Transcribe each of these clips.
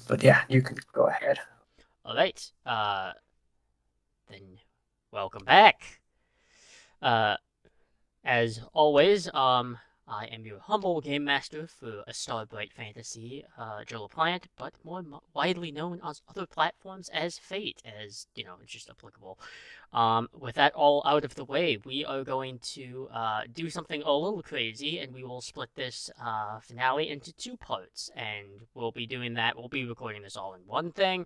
But yeah, you can go ahead. All right. Then welcome back. Uh, as always, I am your humble game master for a Starbright Fantasy, Joe Plant, but more widely known on other platforms as Fate, as it's just applicable. With that all out of the way, we are going to do something a little crazy, and we will split this finale into two parts. And we'll be doing that. We'll be recording this all in one thing.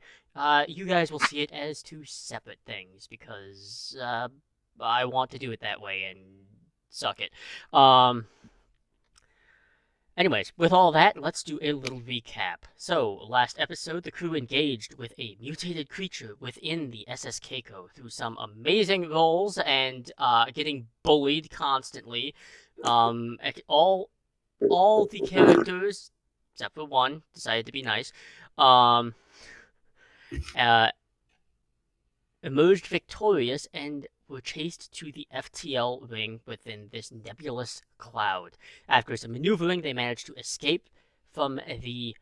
You guys will see it as two separate things because I want to do it that way, and suck it. Um, Anyways, with all that, let's do a little recap. So, last episode, the crew engaged with a mutated creature within the SS Keiko through some amazing rolls and getting bullied constantly. All the characters, except for one, decided to be nice. Um, uh, Emerged victorious and were chased to the FTL ring within this nebulous cloud. After some maneuvering, they managed to escape from the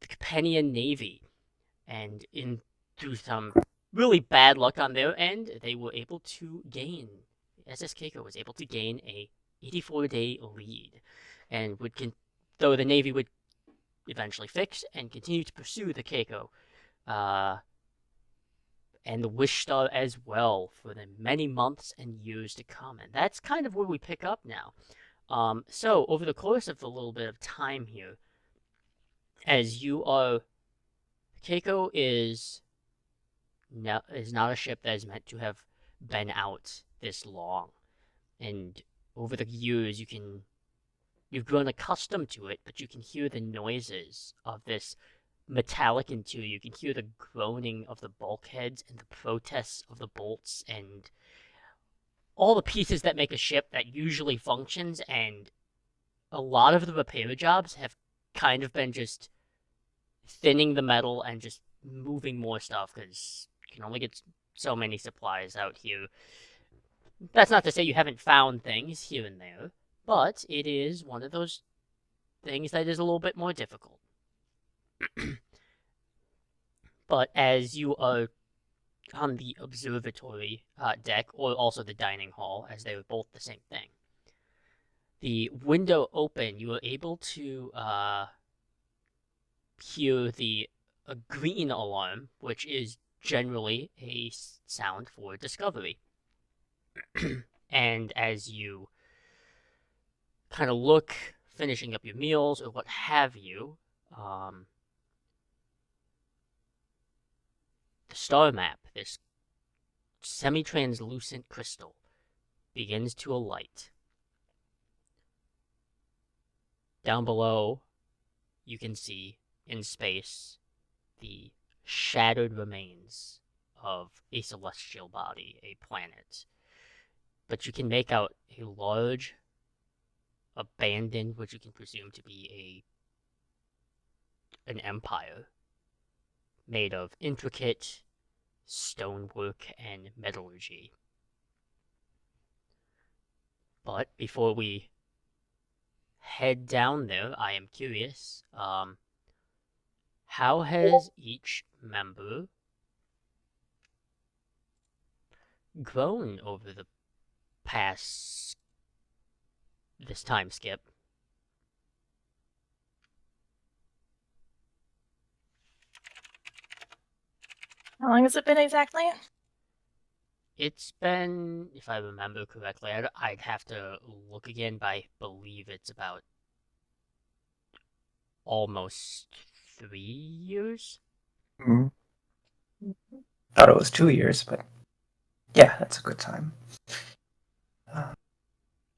Companion Navy, and in through some really bad luck on their end, they were able to gain. SS Keiko was able to gain a 84-day lead, and though the Navy would eventually fix and continue to pursue the Keiko. Uh, and the Wish Star as well for the many months and years to come. And that's kind of where we pick up now. So over the course of a little bit of time here, as you are, Keiko is not a ship that is meant to have been out this long, and over the years you've grown accustomed to it, but you can hear the noises of this metallic interior. You can hear the groaning of the bulkheads and the protests of the bolts and all the pieces that make a ship that usually functions, and a lot of the repair jobs have kind of been just thinning the metal and just moving more stuff because you can only get so many supplies out here. That's not to say you haven't found things here and there, but it is one of those things that is a little bit more difficult. But as you are on the observatory deck, or also the dining hall, as they were both the same thing, the window open, you are able to hear the a green alarm, which is generally a sound for discovery. And as you kind of look, finishing up your meals or what have you, the star map, this semi-translucent crystal, begins to alight. Down below, you can see in space the shattered remains of a celestial body, a planet. But you can make out a large, abandoned, what you can presume to be an empire made of intricate stonework and metallurgy. But before we head down there, I am curious, how has each member grown over the past this time skip? How long has it been exactly? It's been, if I remember correctly, I'd have to look again, but I believe it's about almost 3 years. Mm, thought it was 2 years, but yeah, that's a good time. Uh,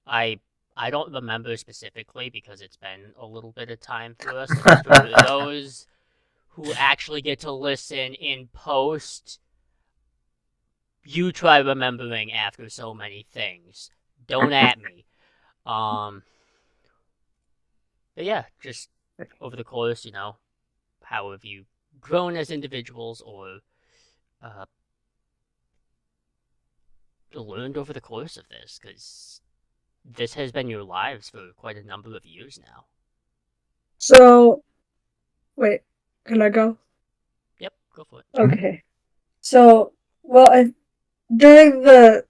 I I don't remember specifically because it's been a little bit of time for us. And for those who actually get to listen in post, you try remembering after so many things. Don't at me. Um, but yeah, just over the course, how have you grown as individuals or uh, learned over the course of this? Because this has been your lives for quite a number of years now. So, wait. Can I go? Yep, go for it. Okay. So, during the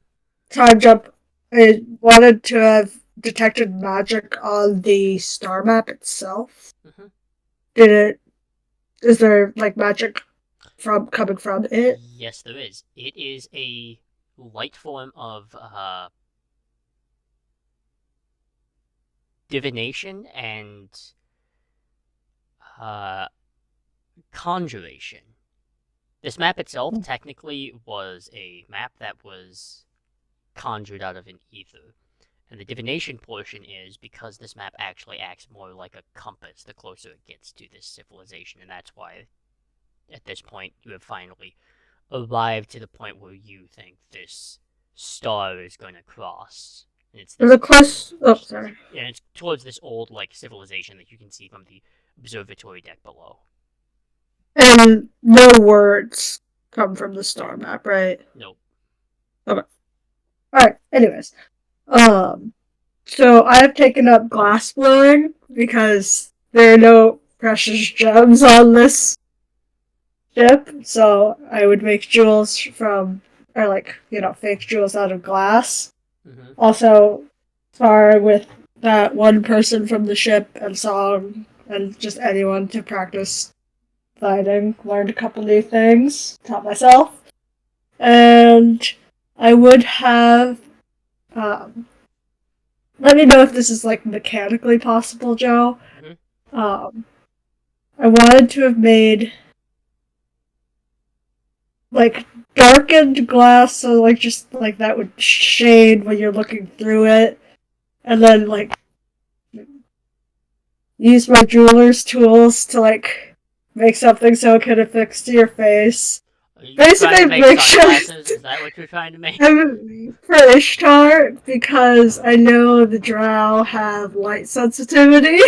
time jump, I wanted to have detected magic on the star map itself. Mm-hmm. Is there, like, magic coming from it? Yes, there is. It is a light form of divination and uh, conjuration. This map itself technically was a map that was conjured out of an ether. And the divination portion is because this map actually acts more like a compass the closer it gets to this civilization, and that's why at this point you have finally arrived to the point where you think this star is going to cross. And it's this Sorry. and it's towards this old like civilization that you can see from the observatory deck below. And no words come from the star map, right? Nope. Okay. Alright, anyways. So I have taken up glass blowing because there are no precious gems on this ship, so I would make jewels fake jewels out of glass. Mm-hmm. Also, spar with that one person from the ship and Song and just anyone to practice fighting. Learned a couple new things, taught myself. And I would have. Let me know if this is like mechanically possible, Joe. Mm-hmm. I wanted to have made like darkened glass, so like just like that would shade when you're looking through it, and then like use my jeweler's tools to like make something so it could affix to your face. Are you Basically, trying to make make sure sunglasses? Is that what you're trying to make? for Ishtar because I know the drow have light sensitivity.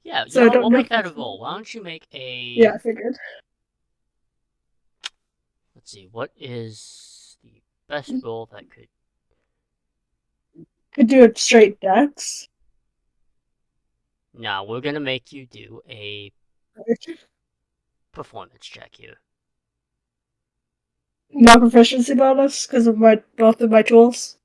Yeah, you So I know what? don't We'll know make if that a it's- roll. Why don't you make a... Yeah, I figured. Let's see, what is the best roll that could... Could do it straight dex. Now, we're gonna make you do a performance check here. No proficiency bonus because of both of my tools.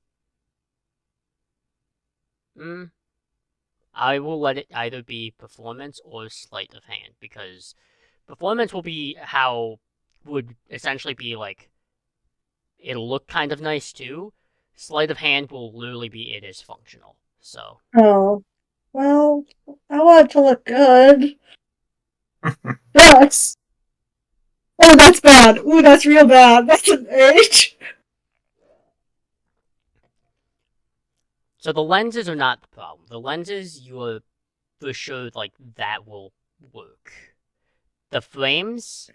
I will let it either be performance or sleight of hand, because performance will be how would essentially be like, it'll look kind of nice too. Sleight of hand will literally be it is functional. So Oh, well, I want it to look good. Yes. Oh, that's bad. Ooh, that's real bad. That's an 8. so the lenses are not the problem. The lenses, you are for sure like that will work. The frames,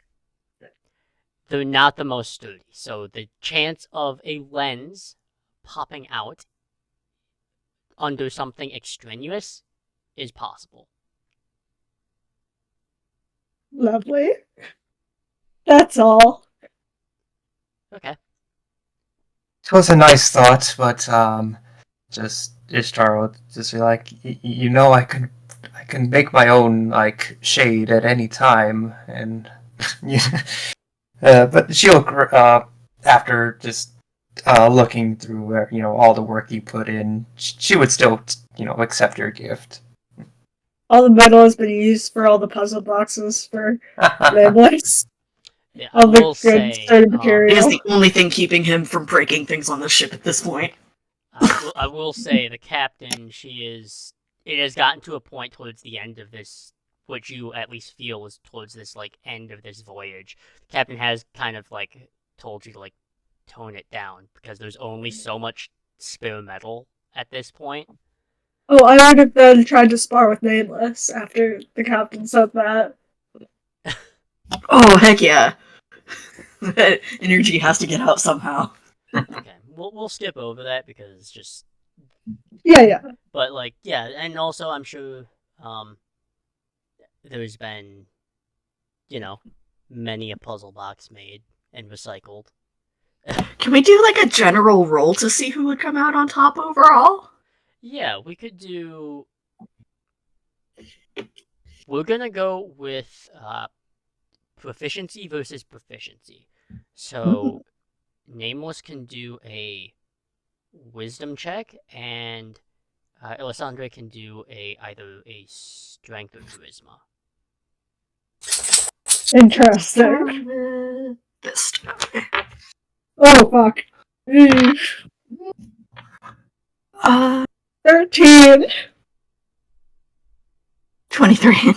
they're not the most sturdy. So the chance of a lens popping out under something extraneous is possible. Lovely. That's all. Okay. It was a nice thought, but just Ishtar would just be like, you know, I can make my own like shade at any time, and but she'll after just looking through all the work you put in, she would still accept your gift. All the metal has been used for all the puzzle boxes for Nameless. Yeah, I All the will good say, starting It material. is the only thing keeping him from breaking things on the ship at this point. I will say the captain, it has gotten to a point towards the end of this, what you at least feel is towards this, like, end of this voyage. The captain has kind of, like, told you to, like, tone it down, because there's only so much spare metal at this point. Oh, I would have then tried to spar with Nameless after the captain said that. Oh, heck yeah. That energy has to get out somehow. Okay, we'll skip over that, because it's just... Yeah. But, like, yeah, and also I'm sure, there's been, many a puzzle box made and recycled. Can we do like a general roll to see who would come out on top overall? Yeah, we could do... we're gonna go with proficiency versus proficiency. So Nameless can do a wisdom check, and Elysande can do either a strength or charisma. Interesting. This. Oh fuck. Uh, 13. 23.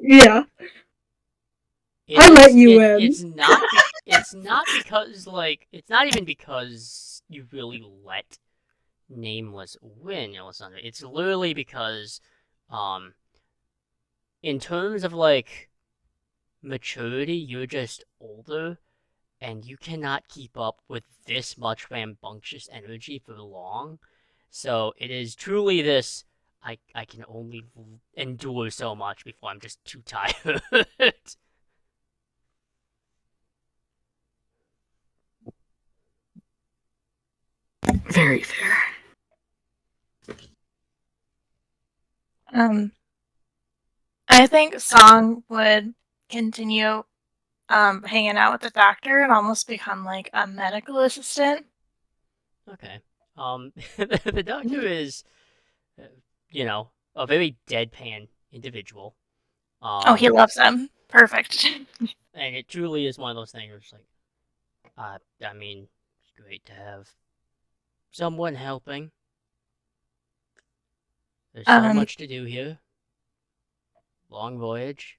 Yeah. It I let is- you it- in. It's not because it's not even because you really let Nameless win, Elysande. It's literally because, in terms of maturity, you're just older, and you cannot keep up with this much rambunctious energy for long. So it is truly this. I can only endure so much before I'm just too tired. Very fair. I think Song would continue hanging out with the doctor and almost become like a medical assistant. Okay. The doctor is, a very deadpan individual. Oh, he loves them. Perfect. And it truly is one of those things where it's like, I mean, it's great to have someone helping. There's so much to do here. Long voyage.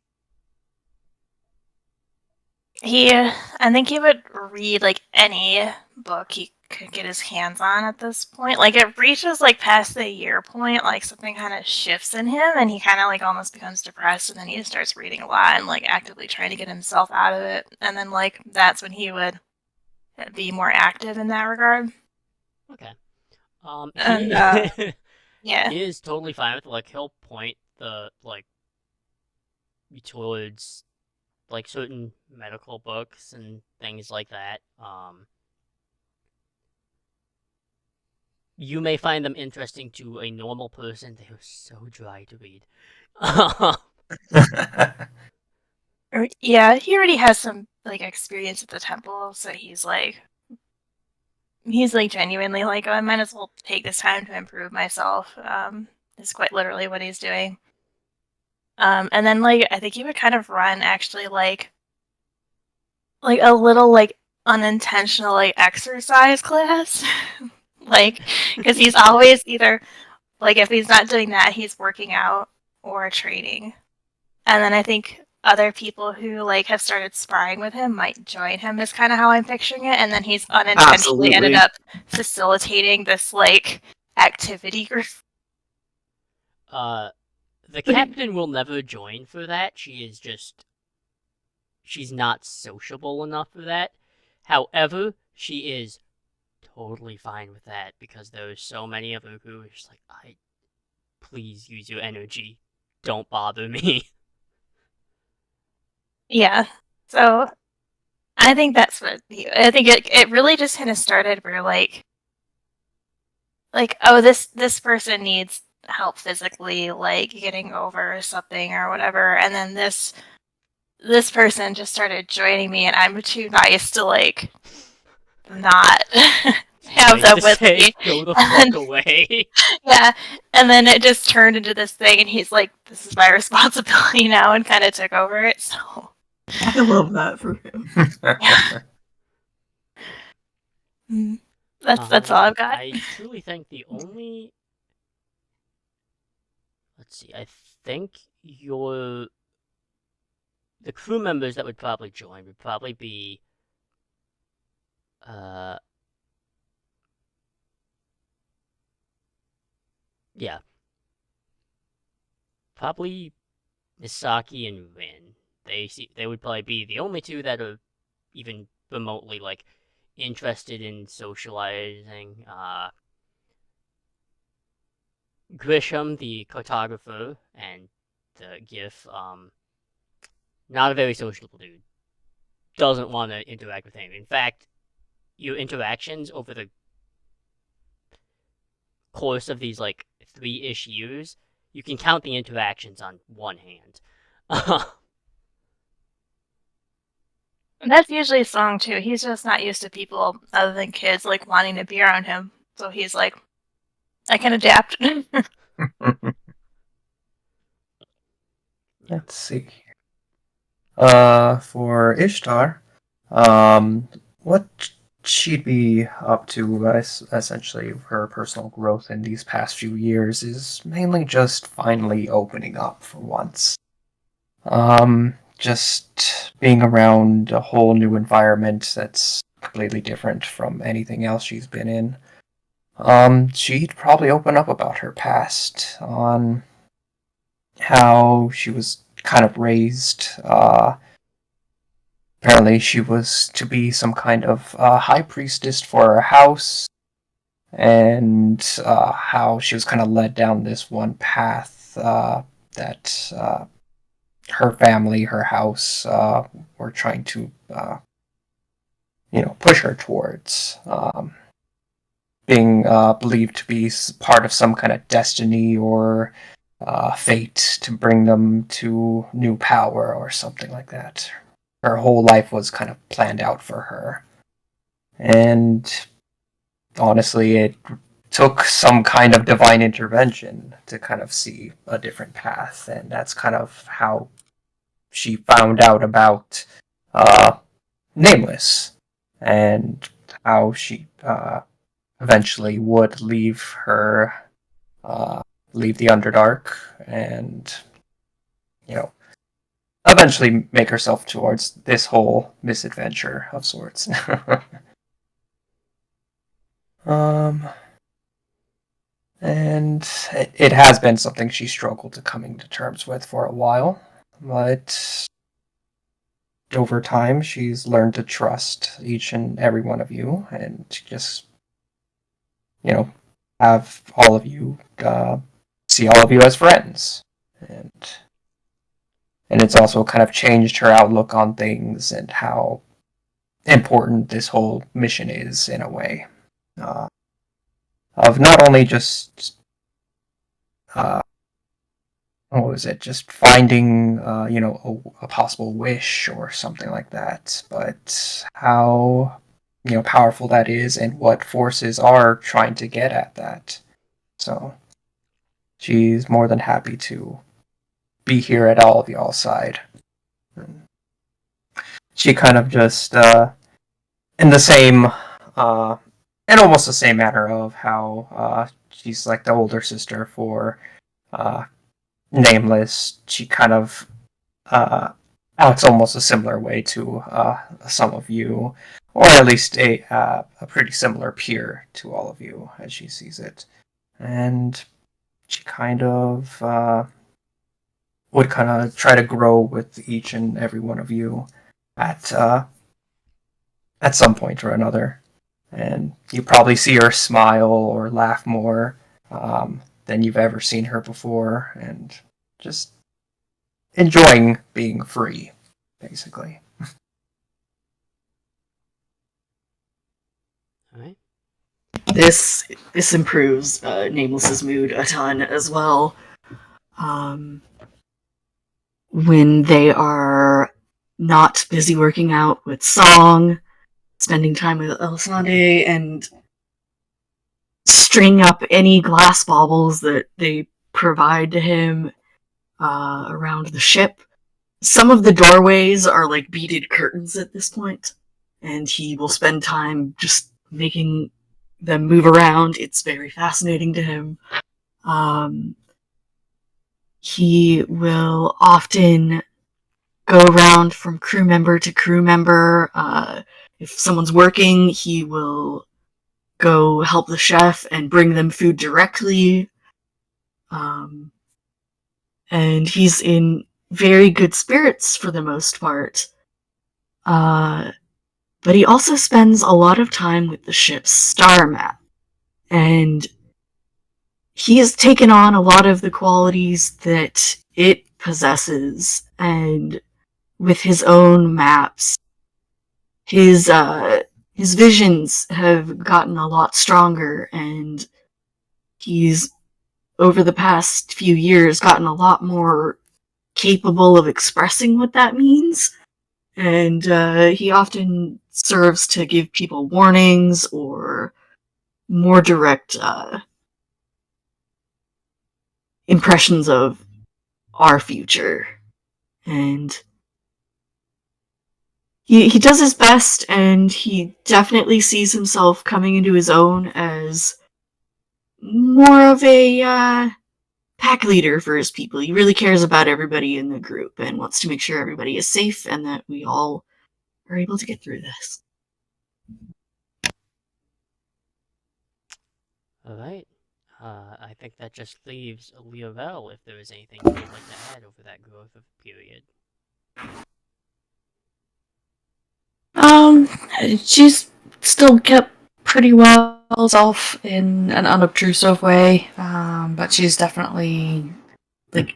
I think he would read like any book he could get his hands on at this point. Like it reaches like past the year point, like something kind of shifts in him, and he kind of like almost becomes depressed, and then he starts reading a lot and like actively trying to get himself out of it, and then like that's when he would be more active in that regard. Okay. And He, yeah, he is totally fine with he'll point the towards certain medical books and things like that. You may find them interesting to a normal person. They are so dry to read. yeah, he already has some like experience at the temple, so he's like genuinely like, oh, I might as well take this time to improve myself. Is quite literally what he's doing. And then like I think he would kind of run actually like a little like unintentional like exercise class. Like because he's always either like if he's not doing that, he's working out or training. And then I think other people who like have started sparring with him might join him is kind of how I'm picturing it. And then he's unintentionally ended up facilitating this like activity group. The captain will never join for that. She's not sociable enough for that. However, she is totally fine with that because there's so many of her who are just like, please use your energy. Don't bother me. Yeah. So I think that's what I think it really just kind of started where like oh this person needs help physically like getting over something or whatever, and then this person just started joining me, and I'm too nice to like not have them with me. Go the fuck away. Yeah, and then it just turned into this thing, and he's like, "This is my responsibility now," and kind of took over it. So I love that for him. that's all I've got. I truly think the only. Let's see. I think the crew members that would probably join would probably be yeah, probably Misaki and Rin. They would probably be the only two that are even remotely interested in socializing. Grisham, the cartographer, and the GIF, not a very sociable dude. Doesn't want to interact with anyone. In fact, your interactions over the course of these 3-ish years, You can count the interactions on one hand. And that's usually Song too. He's just not used to people other than kids like wanting to be around him. So he's like, I can adapt. Let's see. For Ishtar, what she'd be up to, essentially her personal growth in these past few years is mainly just finally opening up for once. Just being around a whole new environment that's completely different from anything else she's been in. She'd probably open up about her past, on how she was kind of raised. Apparently she was to be some kind of high priestess for her house, and how she was kind of led down this one path that her family, her house, were trying to, push her towards. Being believed to be part of some kind of destiny or fate to bring them to new power or something like that. Her whole life was kind of planned out for her. And honestly, it took some kind of divine intervention to kind of see a different path, and that's kind of how she found out about Nameless, and how she eventually would leave the Underdark, and eventually make herself towards this whole misadventure of sorts. And it has been something she struggled to coming to terms with for a while, but over time she's learned to trust each and every one of you, and just have all of you see all of you as friends, and it's also kind of changed her outlook on things and how important this whole mission is, in a way, of not only just what was it, just finding a possible wish or something like that, but how powerful that is and what forces are trying to get at that. So she's more than happy to be here at all of y'all's side. She kind of just in the same in almost the same manner of how she's like the older sister for Nameless. She kind of acts almost a similar way to some of you, or at least a pretty similar peer to all of you as she sees it. And she kind of would kind of try to grow with each and every one of you at some point or another. And you probably see her smile or laugh more than you've ever seen her before, and just enjoying being free, basically. Alright. This improves Nameless's mood a ton as well. When they are not busy working out with Song, spending time with Elysande, and string up any glass baubles that they provide to him around the ship. Some of the doorways are like beaded curtains at this point, and he will spend time just making them move around. It's very fascinating to him. He will often go around from crew member to crew member. If someone's working, he will go help the chef and bring them food directly. And he's in very good spirits for the most part. But he also spends a lot of time with the ship's star map. And he has taken on a lot of the qualities that it possesses, and with his own maps, his visions have gotten a lot stronger, and he's over the past few years, gotten a lot more capable of expressing what that means. And he often serves to give people warnings or more direct impressions of our future. And he does his best, and he definitely sees himself coming into his own as more of a pack leader for his people. He really cares about everybody in the group and wants to make sure everybody is safe and that we all are able to get through this. Alright. I think that just leaves Liarel if there is anything you would like to add over that growth of period. She's still kept pretty well herself in an unobtrusive way, but she's definitely like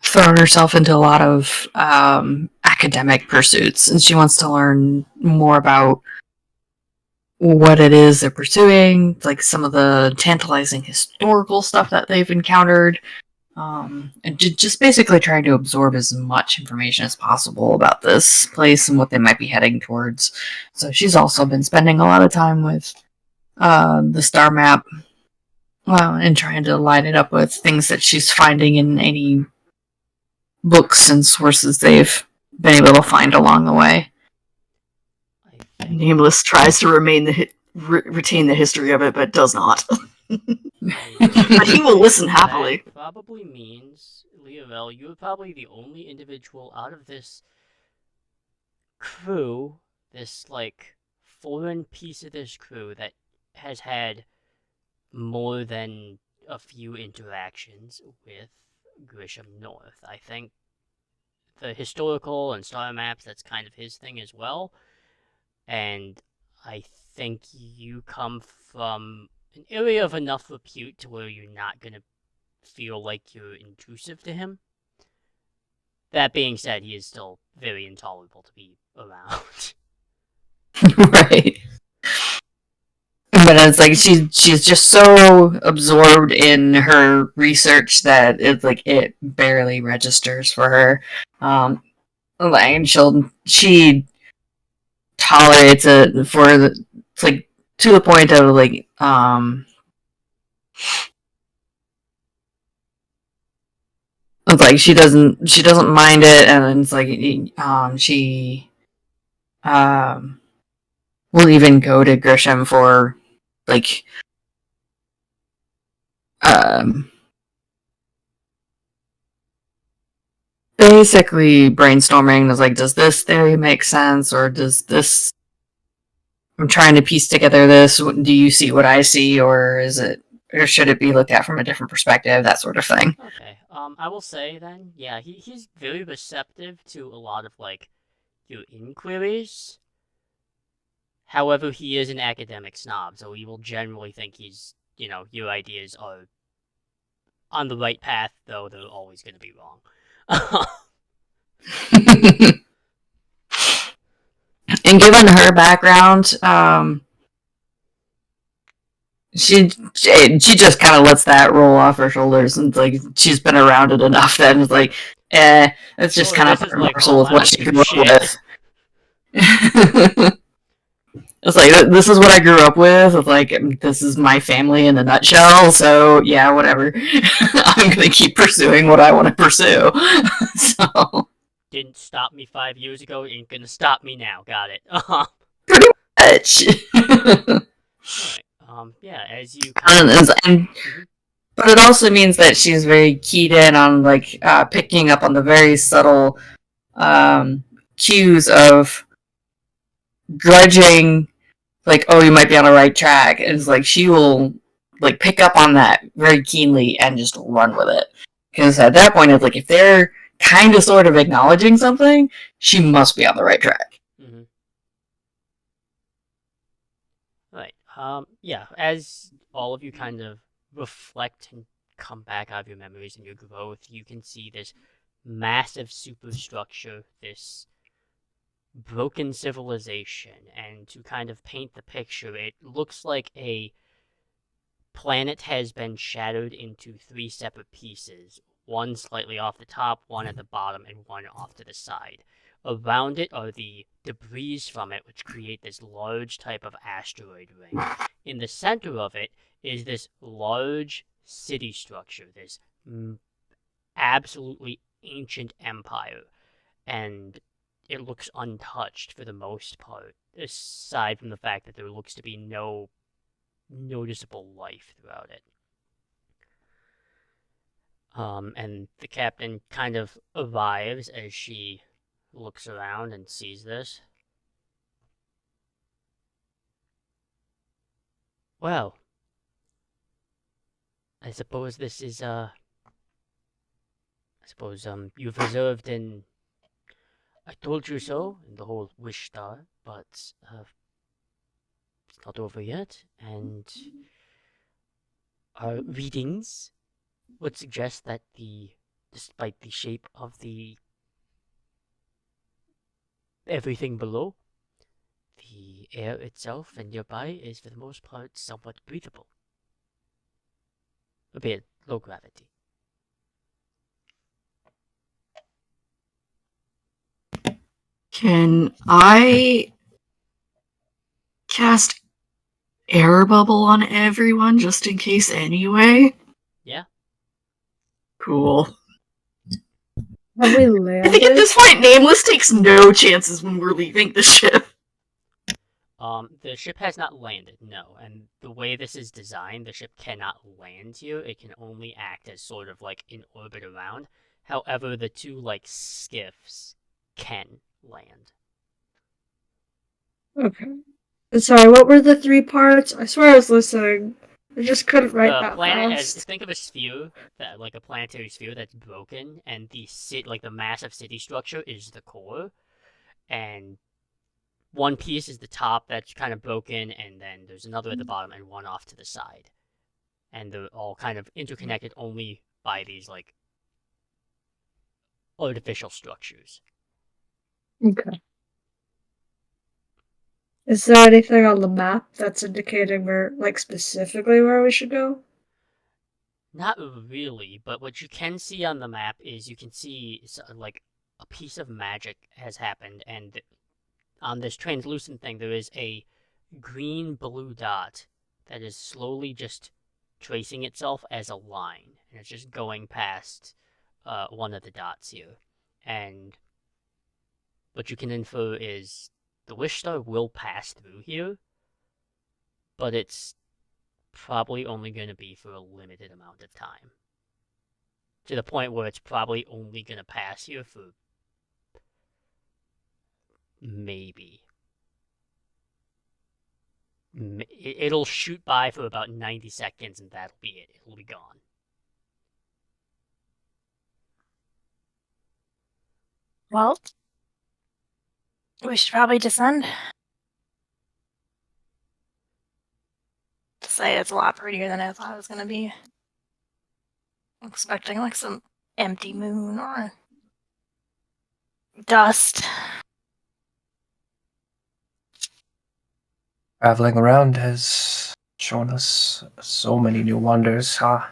thrown herself into a lot of academic pursuits, and she wants to learn more about what it is they're pursuing, like some of the tantalizing historical stuff that they've encountered, and just basically trying to absorb as much information as possible about this place and what they might be heading towards. So she's also been spending a lot of time with the star map, and trying to line it up with things that she's finding in any books and sources they've been able to find along the way. Nameless tries to retain the history of it, but does not. But he will listen happily. That probably means, Liarel, you're probably the only individual out of this crew, this, like, foreign piece of this crew that has had more than a few interactions with Grisham North. I think the historical and star maps, that's kind of his thing as well. And I think you come from an area of enough repute to where you're not going to feel like you're intrusive to him. That being said, he is still very intolerable to be around. Right. But it's like she's just so absorbed in her research that it barely registers for her. And she tolerates it it's like to the point of it's like she doesn't mind it, and it's like she will even go to Grisham for basically brainstorming. Is like, does this theory make sense, or does this? I'm trying to piece together this. Do you see what I see, or should it be looked at from a different perspective? That sort of thing. Okay. I will say then, yeah, he's very receptive to a lot of your inquiries. However, he is an academic snob, so he will generally think your ideas are on the right path, though they're always going to be wrong. And given her background, she just kind of lets that roll off her shoulders, and she's been around it enough that it's like, it's just kind of a morsel with what she grew up with. It's like, this is what I grew up with. It's like, this is my family in a nutshell. So yeah, whatever. I'm gonna keep pursuing what I want to pursue. So didn't stop me 5 years ago. Ain't gonna stop me now. Got it. Pretty much. Alright. Yeah. As you. But it also means that she's very keyed in on picking up on the very subtle cues of grudging, oh, you might be on the right track. And it's like she will pick up on that very keenly and just run with it. Because at that point, it's like, if they're kind of sort of acknowledging something, she must be on the right track. Mm-hmm. Right. Yeah, as all of you kind of reflect and come back out of your memories and your growth, you can see this massive superstructure, this broken civilization, and to kind of paint the picture, it looks like a planet has been shattered into 3 separate pieces, one slightly off the top, one at the bottom, and one off to the side. Around it are the debris from it, which create this large type of asteroid ring. In the center of it is this large city structure, this absolutely ancient empire, and it looks untouched for the most part, aside from the fact that there looks to be no noticeable life throughout it. And the captain kind of arrives as she looks around and sees this. Well, I suppose this is, you've reserved an I told you so in the whole wish star, but, it's not over yet, and our readings would suggest that despite the shape of the everything below, the air itself and nearby is for the most part somewhat breathable. A bit low gravity. Can I cast air bubble on everyone just in case anyway? Yeah. Cool. Have we I landed? think at this point, Nameless takes no chances when we're leaving the ship. The ship has not landed, no, and the way this is designed, the ship cannot land here. It can only act as sort of like in orbit around. However, the two like skiffs can land. Okay. Sorry, what were the 3 parts? I swear I was listening. I just couldn't write The that planet fast. think of a sphere, that like a planetary sphere that's broken, and the massive city structure is the core, and one piece is the top that's kind of broken, and then there's another at the bottom and one off to the side. And they're all kind of interconnected only by these, like, artificial structures. Okay. Is there anything on the map that's indicating where, like, specifically where we should go? Not really, but what you can see on the map is you can see, like, a piece of magic has happened, and on this translucent thing there is a green-blue dot that is slowly just tracing itself as a line, and it's just going past one of the dots here. And what you can infer is the wish star will pass through here, but it's probably only going to be for a limited amount of time. To the point where it's probably only going to pass here for maybe. It'll shoot by for about 90 seconds and that'll be it. It'll be gone. Well, we should probably descend. To say it's a lot prettier than I thought it was going to be. I'm expecting like some empty moon or dust. Traveling around has shown us so many new wonders, huh?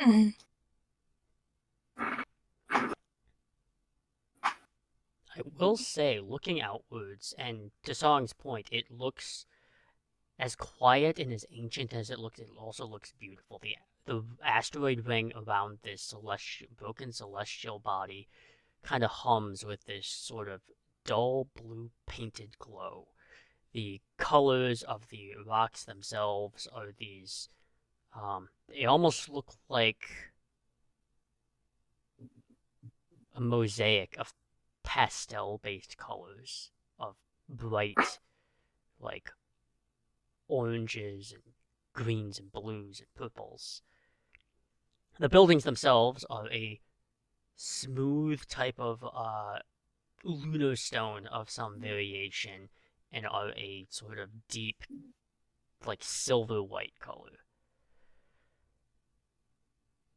Mm. I will say, looking outwards, and to Song's point, it looks as quiet and as ancient as it looks. It also looks beautiful. The asteroid ring around this broken celestial body kind of hums with this sort of dull blue painted glow. The colors of the rocks themselves are these, they almost look like a mosaic of pastel-based colors, of bright, like, oranges and greens and blues and purples. The buildings themselves are a smooth type of lunar stone of some variation, and are a sort of deep, like, silver white color.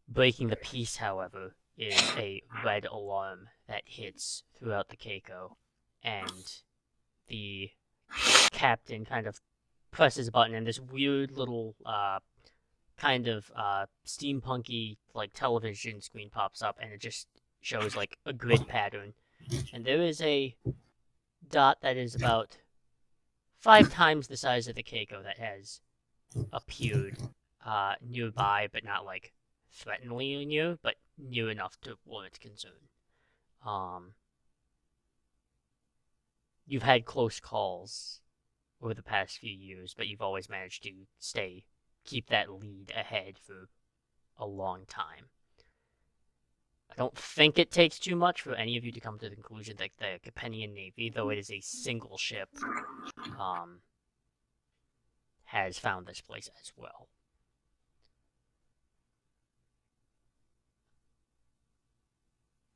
Breaking the peace, however, is a red alarm that hits throughout the Keiko, and the captain kind of presses a button, and this weird little kind of steampunky like television screen pops up, and it just shows like a grid pattern, and there is a dot that is about 5 times the size of the Keiko that has appeared nearby, but not like threateningly near, but near enough to warrant concern. You've had close calls over the past few years, but you've always managed to keep that lead ahead for a long time. I don't think it takes too much for any of you to come to the conclusion that the Capenian Navy, though it is a single ship, has found this place as well.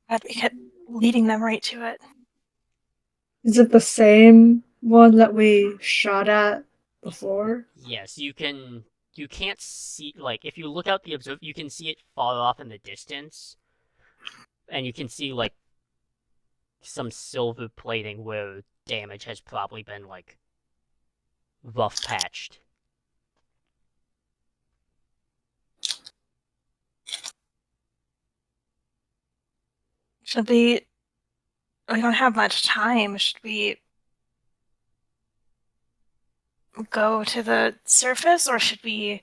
Glad we kept leading them right to it. Is it the same one that we shot at before? Yes, you can't see, like, if you look out the observer, you can see it far off in the distance, and you can see, like, some silver plating where damage has probably been, like, rough patched. We don't have much time. Should we go to the surface, or should we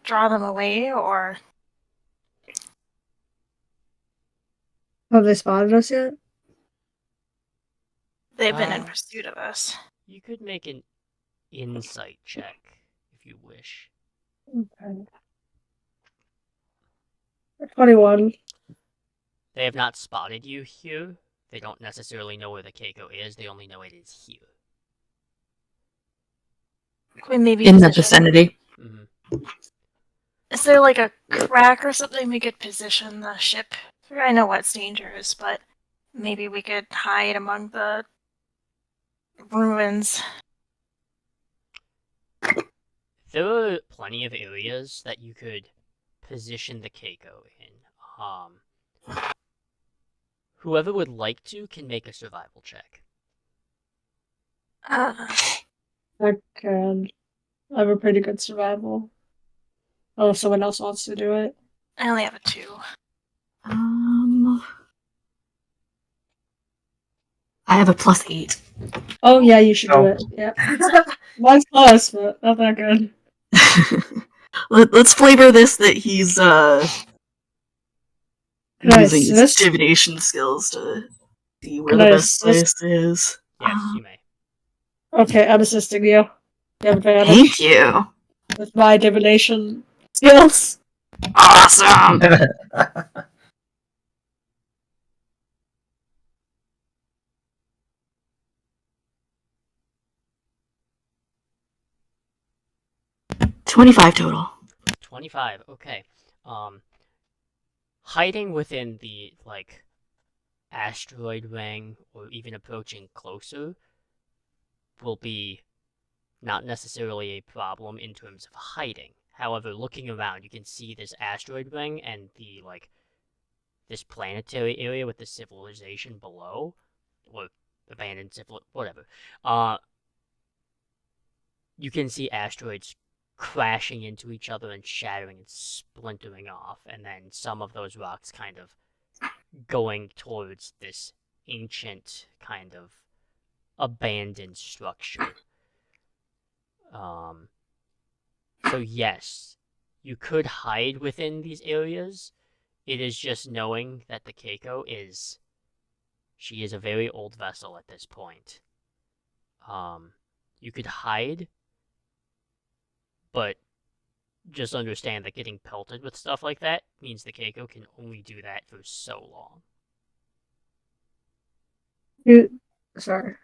draw them away, or... Have they spotted us yet? They've been in pursuit of us. You could make an insight check, if you wish. Okay. 21. They have not spotted you here. They don't necessarily know where the Keiko is, they only know it is here. Can we maybe In the position- vicinity. Mm-hmm. Is there like a crack or something we could position the ship through? I know what's dangerous, but maybe we could hide among the ruins. There are plenty of areas that you could position the Keiko in. Whoever would like to can make a survival check. I can. I have a pretty good survival. Oh, if someone else wants to do it. I only have a 2. I have a +8. Oh, yeah, you should do Oh. it. Yeah. Mine's close, but not that good. Let's flavor this that he's Can I using his assist? divination skills to see where Can the I best place assist? is. Yes, you may. Okay, I'm assisting you. You have advantage Thank you. with my divination skills. Awesome. 25 total. 25, okay. Hiding within the, like, asteroid ring, or even approaching closer, will be not necessarily a problem in terms of hiding. However, looking around, you can see this asteroid ring and the, like, this planetary area with the civilization below, or abandoned whatever. You can see asteroids crashing into each other and shattering and splintering off, and then some of those rocks kind of going towards this ancient kind of abandoned structure. So yes, you could hide within these areas. It is just knowing that the Keiko she is a very old vessel at this point. You could hide, but just understand that getting pelted with stuff like that means the Keiko can only do that for so long. Sorry.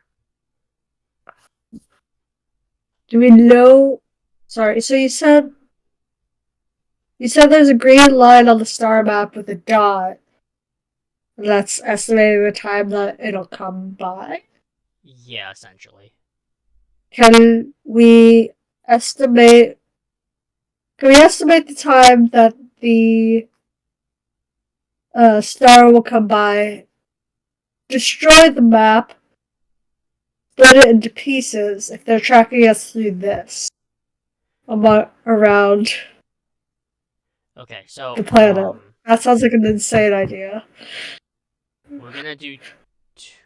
Do we know? Sorry. So you said there's a green line on the star map with a dot. That's estimating the time that it'll come by. Yeah, essentially. Can we estimate the time that the star will come by, destroy the map, split it into pieces if they're tracking us through this? around Okay, so the planet. That sounds like an insane idea. we're gonna do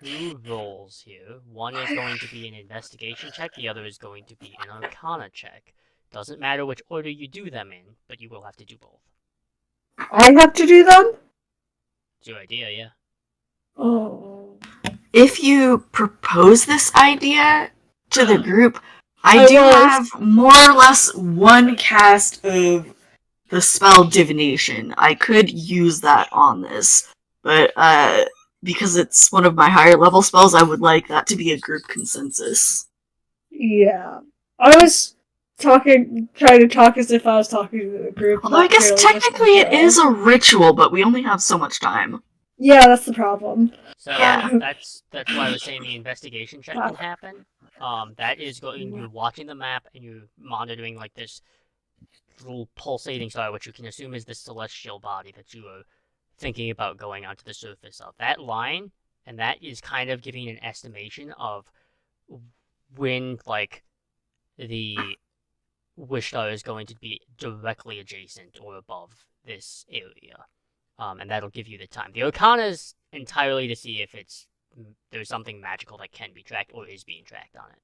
2 rolls here. One is going to be an investigation check, the other is going to be an arcana check. Doesn't matter which order you do them in, but you will have to do both. I have to do them? It's your idea, yeah. Oh. If you propose this idea to the group, I I do was. have more or less one cast of the spell divination. I could use that on this, but because it's one of my higher level spells, I would like that to be a group consensus. Yeah. I was trying to talk as if I was talking to the group. Although I not guess really just technically it myself. is a ritual, but we only have so much time. Yeah, that's the problem. So Yeah. that's why I was saying the investigation check can happen. That is going. You're watching the map and you're monitoring like this little pulsating star, which you can assume is the celestial body that you are thinking about going onto the surface of. That line, and that is kind of giving an estimation of when like the wish star is going to be directly adjacent or above this area. And that'll give you the time. The Arcana is entirely to see if there's something magical that can be tracked or is being tracked on it.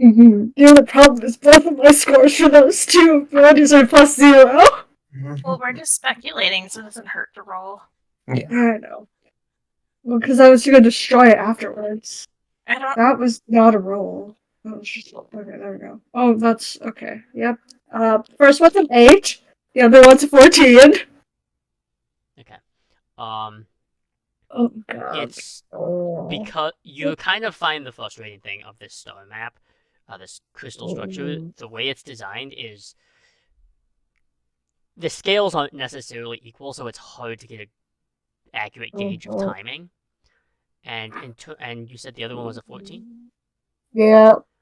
Mm-hmm. The only problem is both of my scores for those two abilities are +0. Well, we're just speculating, so it doesn't hurt to roll. Yeah. I know. Well, because I was going to destroy it afterwards. I don't. That was not a roll. That was just okay. There we go. Oh, that's okay. Yep. First one's an 8. The other one's a 14. Okay. Oh god. It's because you kind of find the frustrating thing of this star map, this crystal structure. The way it's designed is the scales aren't necessarily equal, so it's hard to get an accurate gauge of timing. And and you said the other one was a 14? Yeah.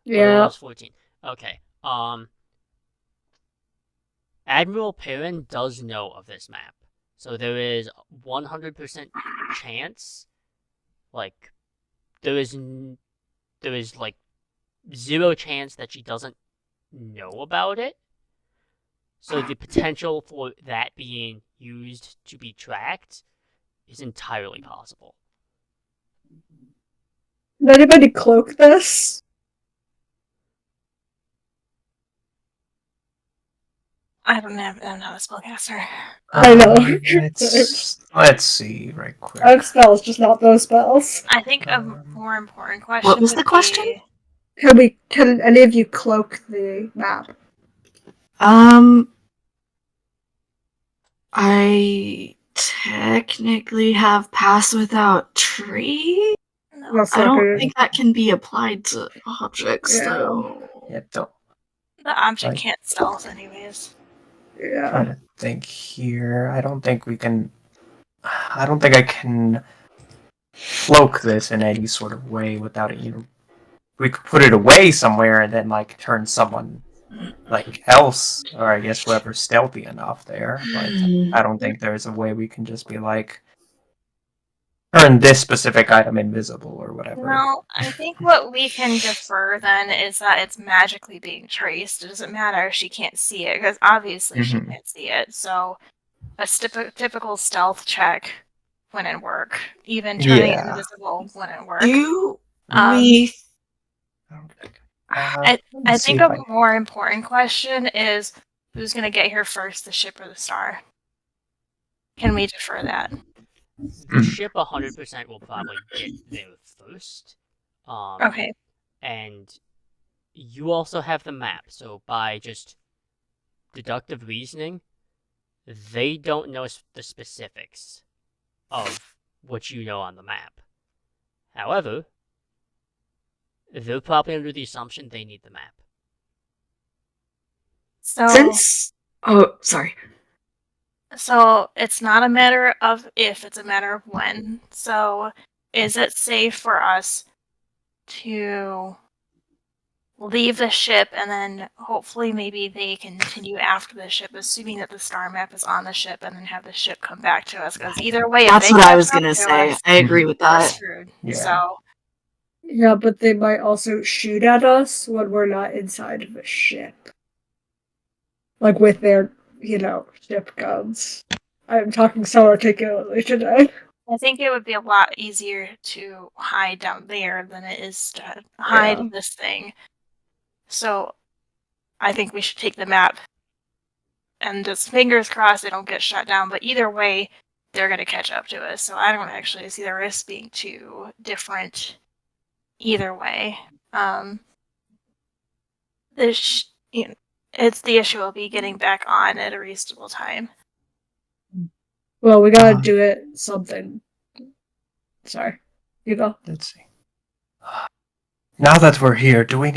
The other one Yeah. was 14. Okay. Admiral Perrin does know of this map. So there is 100% chance, like, there is like 0 chance that she doesn't know about it. So the potential for that being used to be tracked is entirely possible. Did anybody cloak this? I'm not a spellcaster. I know. Let's see right quick. I have spells, just not those spells. I think a more important question. What was would the question? be- Can any of you cloak the map? I technically have pass without tree. No. That's I don't okay. think that can be applied to objects, Yeah. though. Yeah, don't. The object Like- can't stealth, anyways. Yeah. Trying to think here. I don't think we can. I don't think I can cloak this in any sort of way without it. We could put it away somewhere and then like turn someone like else, or I guess whoever's stealthy enough there. But I don't think there's a way we can just be like turn this specific item invisible or whatever. Well, I think what we can defer then is that it's magically being traced. It doesn't matter if she can't see it, because obviously she Mhm. can't see it. So a typical stealth check wouldn't work. Even turning it Yeah. invisible wouldn't work. Do Um, we? I think a more important question is who's going to get here first, the ship or the star? Can we defer that? The ship 100% will probably get there first. Okay. And you also have the map, so by just deductive reasoning, they don't know the specifics of what you know on the map. However, they're probably under the assumption they need the map. So Sorry. So it's not a matter of if, it's a matter of when. So is it safe for us to leave the ship and then hopefully maybe they continue after the ship, assuming that the star map is on the ship, and then have the ship come back to us? Because either way, if That's they what I catch was up gonna to say. us, I agree with we're that. screwed. Yeah. So Yeah, but they might also shoot at us when we're not inside of a ship. like with their, ship guns. I'm talking so articulately today. I think it would be a lot easier to hide down there than it is to hide Yeah. this thing. So I think we should take the map and just fingers crossed they don't get shut down. But either way, they're going to catch up to us. So I don't actually see the risk being too different either way. It's the issue will be getting back on at a reasonable time. Well, we gotta do it something. Sorry. You go. Let's see. Now that we're here, do we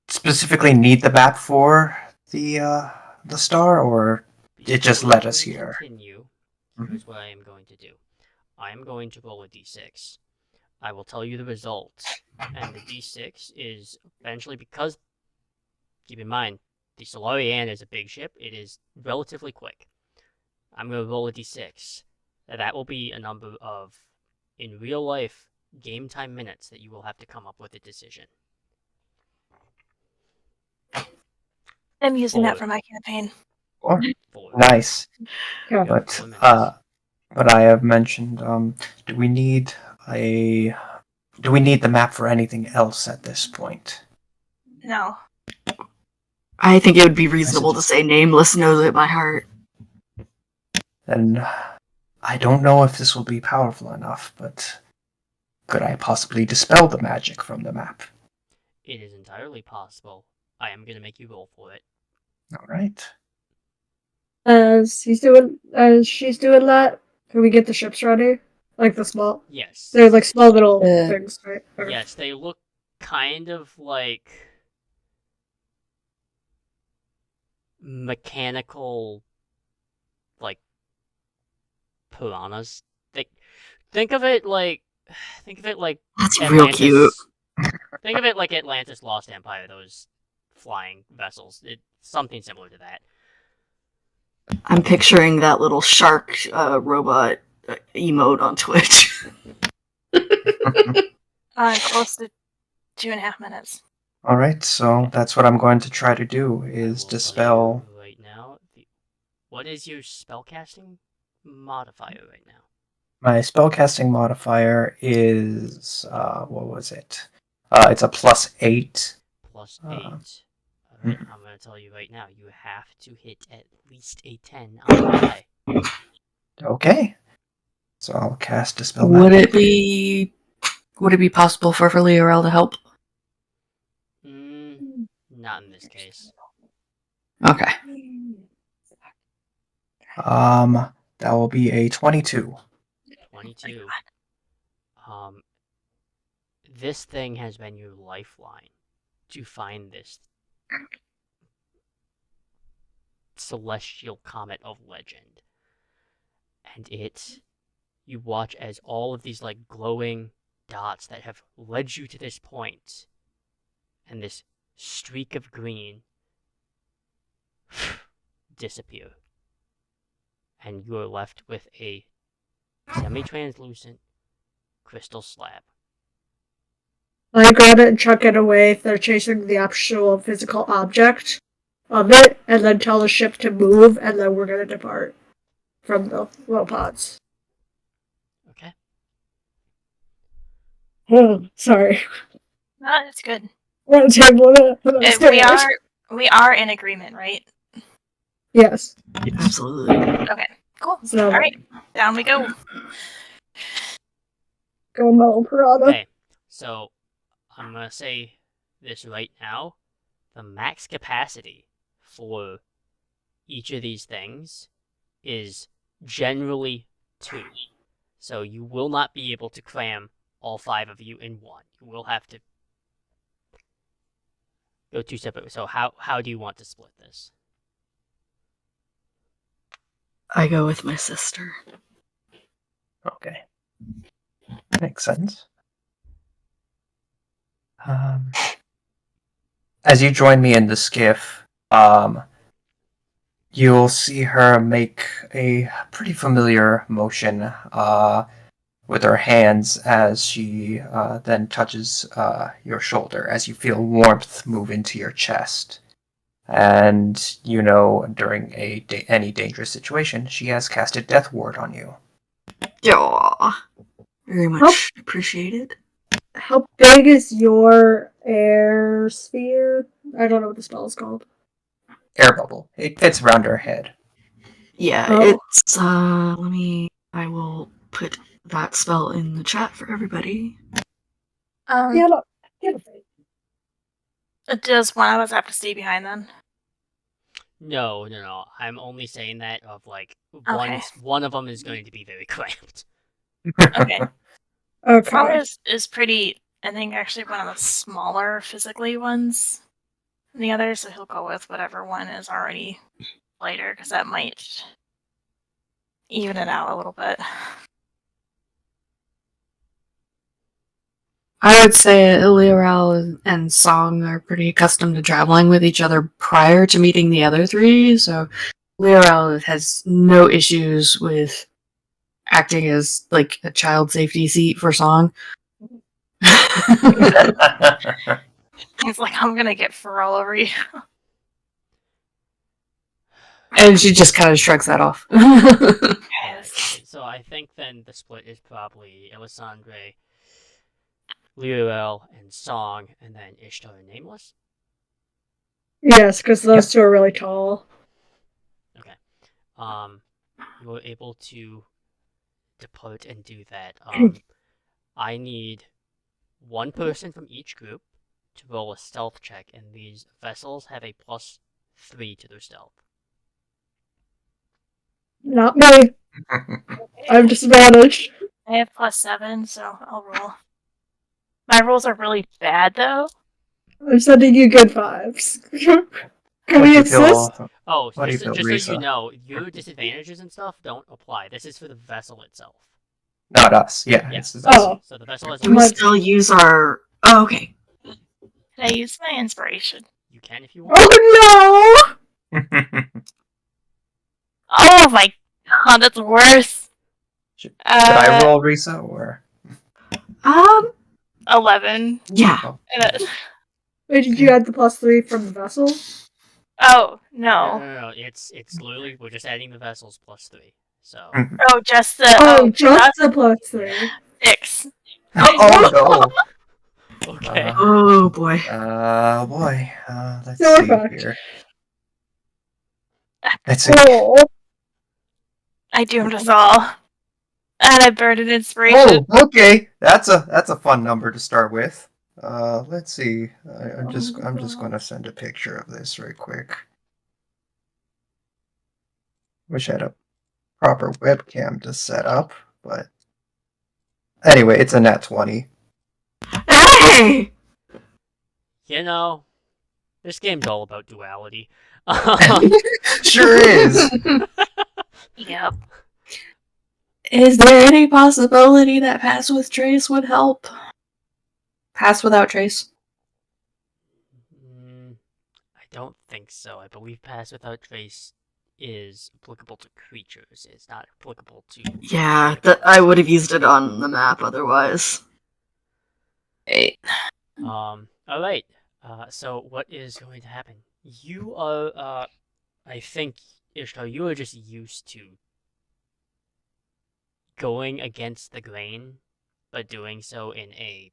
specifically need the map for the star, or it just led us Before we here? Continue. Here's what I am going to do. I am going to roll a d6. I will tell you the results, and the d6 is eventually because. Keep in mind, the Solarian is a big ship. It is relatively quick. I'm going to roll a d6. That will be a number of, in real life, game time minutes that you will have to come up with a decision. I'm using that Four. for my campaign. Or Four. nice, Yeah. but 4 minutes. I have mentioned. Do we need the map for anything else at this point? No. I think it would be reasonable to say Nameless knows it by heart. Then I don't know if this will be powerful enough, but could I possibly dispel the magic from the map? It is entirely possible. I am going to make you roll for it. All right. As she's doing that, can we get the ships ready? Like the small, Yes. they're like small little Yeah. things, right? Okay. Yes, they look kind of like mechanical, like piranhas. Think of it like That's real cute. Atlantis. Think of it like Atlantis Lost Empire. Those flying vessels. It's something similar to that. I'm picturing that little shark robot emote on Twitch. Close to 2.5 minutes. All right, so that's what I'm going to try to do I is will dispel. tell you right now. What is your spellcasting modifier right now? My spellcasting modifier is what was it? It's a +8. Plus Uh, 8. Alright, I'm going to tell you right now. You have to hit at least a 10 on the die. Okay. So I'll cast dispel Would magic. it be possible for Liarel to help? Not in this case. Okay. That will be a 22. 22. This thing has been your lifeline to find this celestial comet of legend. And you watch as all of these like glowing dots that have led you to this point, and this streak of green disappear. And you are left with a semi-translucent crystal slab. I grab it and chuck it away if they're chasing the actual physical object of it, and then tell the ship to move, and then we're gonna depart from the little pods. Okay. Oh, sorry. No, that's good. We're on the table. We are in agreement, right? Yes. Absolutely. Okay, cool. So, All right, down we go. Go Metal Piranha. Okay. So I'm gonna say this right now. The max capacity for each of these things is generally 2. So you will not be able to cram all 5 of you in one. You will have to go 2 separate. So how do you want to split this? I go with my sister. Okay. Makes sense. As you join me in the skiff, you'll see her make a pretty familiar motion with her hands as she then touches your shoulder as you feel warmth move into your chest. And during any dangerous situation, she has casted Death Ward on you. Aw, very much appreciated. How big is your air sphere? I don't know what the spell is called. Air bubble. It fits around her head. Yeah, Oh. it's I will put that spell in the chat for everybody. Yeah, look. Does one of us have to stay behind then? No. I'm only saying that of like Okay. one of them is going to be very cramped. Okay. Okay. Flowers is pretty, I think, actually one of the smaller physically ones than the others, so he'll go with whatever one is already lighter, because that might even it out a little bit. I would say Liarel and Song are pretty accustomed to traveling with each other prior to meeting the other three, so Liarel has no issues with acting as like a child safety seat for Song. He's like, I'm gonna get fur all over you. And she just kind of shrugs that off. Yes. So I think then the split is probably Elysande, Liarel, and Song, and then Ishtar and Nameless. Yes, because those two are really tall. Okay. You were able to depart and do that. I need one person from each group to roll a stealth check, and these vessels have a +3 to their stealth. Not me. I'm disadvantaged. I have +7, so I'll roll. My rolls are really bad though. I'm sending you good vibes. Can we assist? Oh, What do you just feel, so you Risa? know, your disadvantages and stuff don't apply. This is for the vessel itself. Not us. Yeah. Yeah. It's Oh. So the vessel has Can we What? still use our... Oh, okay. Can I use my inspiration? You can if you want. Oh Oh my god, that's worse. Should I roll Risa or? 11. Yeah. Oh. no! Wait, did you add the +3 from the vessel? Oh, no. No. It's literally we're just adding the vessels +3. So. Oh, just the. Oh, just that's the +3. 6. Oh no. Okay. Oh, boy. Boy. Let's So see fucked. here. Let's see. Oh. I doomed us all. And I burned an inspiration. Oh, okay. That's a fun number to start with. Let's see. I'm just going to send a picture of this right quick. Wish I had a proper webcam to set up, but anyway, it's a nat 20. Hey! You know, this game's all about duality. Sure is. Yep. Is there any possibility that Pass with Trace would help? Pass without Trace? I don't think so. I believe Pass Without Trace is applicable to creatures. It's not applicable to... Yeah, I would have used it on the map otherwise. Hey. Alright. So what is going to happen? You are, I think, Ishtar, you are just used to going against the grain, but doing so in a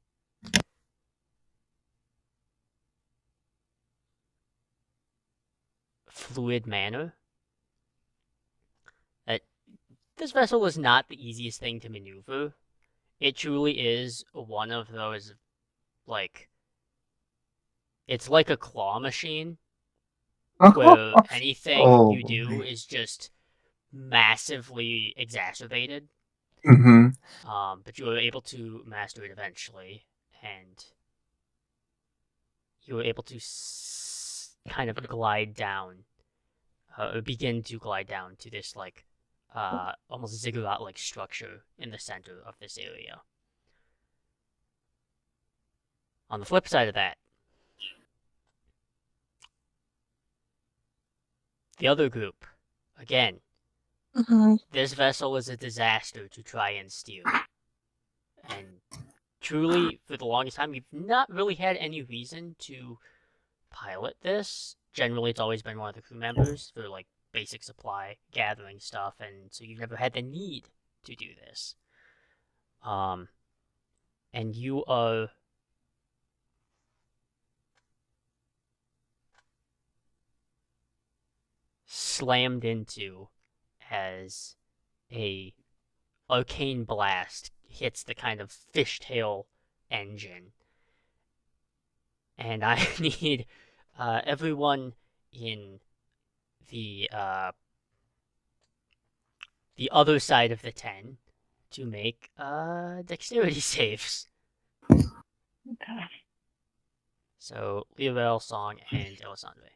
fluid manner. This vessel is not the easiest thing to maneuver. It truly is one of those, like, it's like a claw machine, where anything you do is just massively exacerbated. But you were able to master it eventually, and you were able to kind of glide down, begin to glide down to this, like, almost ziggurat-like structure in the center of this area. On the flip side of that, the other group, again, this vessel is a disaster to try and steer. And truly, for the longest time, you've not really had any reason to pilot this. Generally, it's always been one of the crew members for like basic supply gathering stuff, and so you've never had the need to do this. And you are slammed into as a arcane blast hits the kind of fishtail engine. And I need everyone in the other side of the 10 to make dexterity saves. Okay. So Liarel, Song, and Elysande.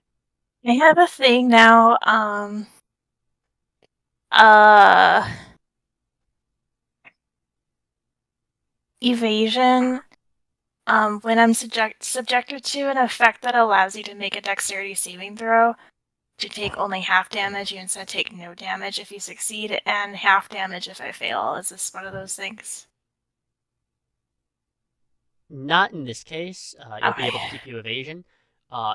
I have a thing now. Evasion. When I'm subjected to an effect that allows you to make a dexterity saving throw, to take only half damage, you instead take no damage if you succeed, and half damage if I fail. Is this one of those things? Not in this case. You'll be able to Okay. keep your evasion.